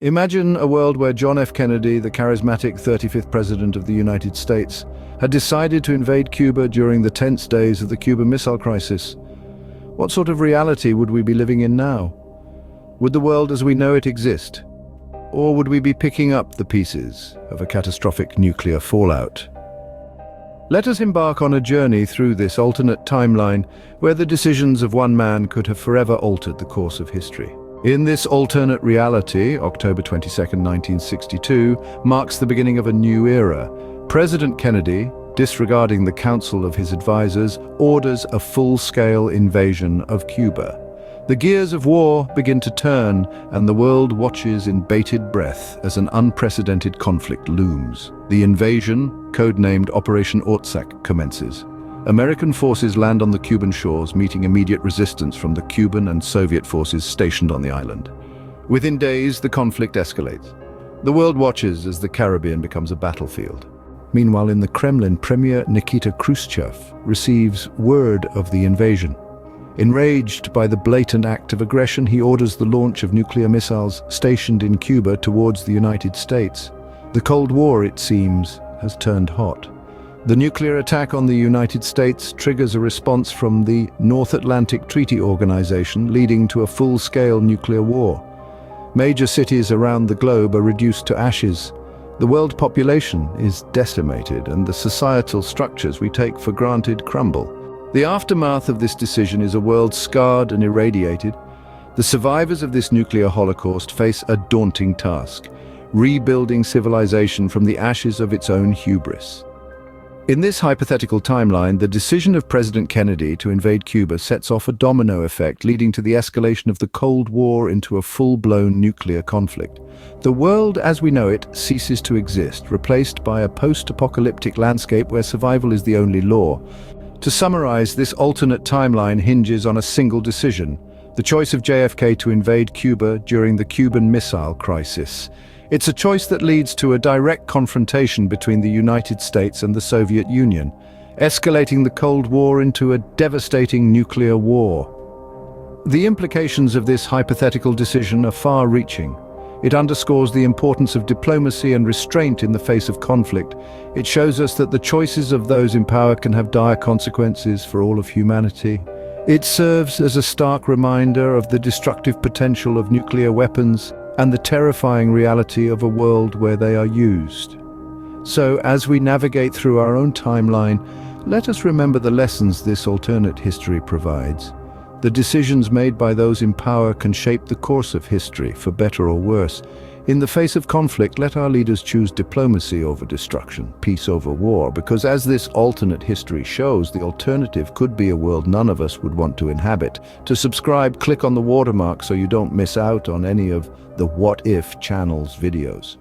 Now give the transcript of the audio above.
Imagine a world where John F. Kennedy, the charismatic 35th President of the United States, had decided to invade Cuba during the tense days of the Cuban Missile Crisis. What sort of reality would we be living in now? Would the world as we know it exist? Or would we be picking up the pieces of a catastrophic nuclear fallout? Let us embark on a journey through this alternate timeline where the decisions of one man could have forever altered the course of history. In this alternate reality, October 22, 1962, marks the beginning of a new era. President Kennedy, disregarding the counsel of his advisors, orders a full-scale invasion of Cuba. The gears of war begin to turn, and the world watches in bated breath as an unprecedented conflict looms. The invasion, codenamed Operation Ortsac, commences. American forces land on the Cuban shores, meeting immediate resistance from the Cuban and Soviet forces stationed on the island. Within days, the conflict escalates. The world watches as the Caribbean becomes a battlefield. Meanwhile, in the Kremlin, Premier Nikita Khrushchev receives word of the invasion. Enraged by the blatant act of aggression, he orders the launch of nuclear missiles stationed in Cuba towards the United States. The Cold War, it seems, has turned hot. The nuclear attack on the United States triggers a response from the North Atlantic Treaty Organization, leading to a full-scale nuclear war. Major cities around the globe are reduced to ashes. The world population is decimated, and the societal structures we take for granted crumble. The aftermath of this decision is a world scarred and irradiated. The survivors of this nuclear holocaust face a daunting task: rebuilding civilization from the ashes of its own hubris. In this hypothetical timeline, the decision of President Kennedy to invade Cuba sets off a domino effect, leading to the escalation of the Cold War into a full-blown nuclear conflict. The world as we know it ceases to exist, replaced by a post-apocalyptic landscape where survival is the only law. To summarize, this alternate timeline hinges on a single decision: the choice of JFK to invade Cuba during the Cuban Missile Crisis. It's a choice that leads to a direct confrontation between the United States and the Soviet Union, escalating the Cold War into a devastating nuclear war. The implications of this hypothetical decision are far-reaching. It underscores the importance of diplomacy and restraint in the face of conflict. It shows us that the choices of those in power can have dire consequences for all of humanity. It serves as a stark reminder of the destructive potential of nuclear weapons and the terrifying reality of a world where they are used. So, as we navigate through our own timeline, let us remember the lessons this alternate history provides. The decisions made by those in power can shape the course of history, for better or worse. In the face of conflict, let our leaders choose diplomacy over destruction, peace over war, because as this alternate history shows, the alternative could be a world none of us would want to inhabit. To subscribe, click on the watermark so you don't miss out on any of the What If channel's videos.